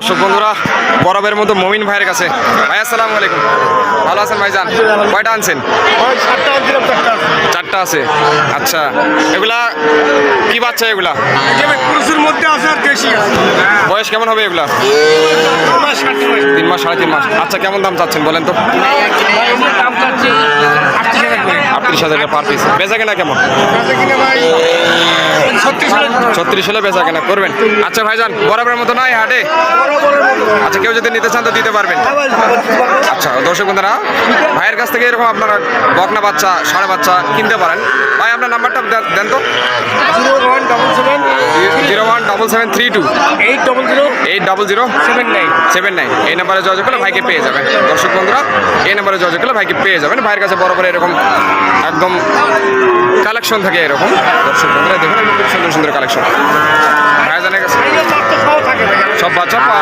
দর্শক বন্ধুরা, বরাবরের মতো মমিন ভাইয়ের কাছে। ভাই আসসালামু আলাইকুম, ভালো আছেন ভাইজান? কয়টা আনছেন? চারটা আছে। আচ্ছা, এগুলা কি বাচ্চা? এগুলা মধ্যে আছে আর দেশি আছে। বয়স কেমন হবে এগুলা? 3 মাস 3.5 মাস। আচ্ছা, কেমন দাম চাচ্ছেন বলেন তো? 38,000 টাকা পার পিস। বেচা কেনা কেমন? 36 হলে বেচা কেনা করবেন। আচ্ছা ভাইজান, বরাবরের মতো নয় হাটে। আচ্ছা, কেউ যদি নিতে চান তো দিতে পারবেন। আচ্ছা দর্শক বন্ধুরা, ভাইয়ের কাছ থেকে এরকম আপনারা বকনা বাচ্চা, ষাঁড় বাচ্চা কিনতে পারেন। ভাই আপনার নাম্বারটা দেন তো। 017732 80079 এই নাম্বারে যোগাযোগ করলে ভাইকে পেয়ে যাবেন। দর্শক বন্ধুরা, এই নাম্বারে যোগাযোগ করলে ভাইকে পেয়ে যাবেন। ভাইয়ের কাছে বরাবর এরকম একদম কালেকশন থাকে এরকম। দর্শক বন্ধুরা দেখুন, খুব সুন্দর সুন্দর কালেকশন ভাইজানের কাছে। সব বাচ্চা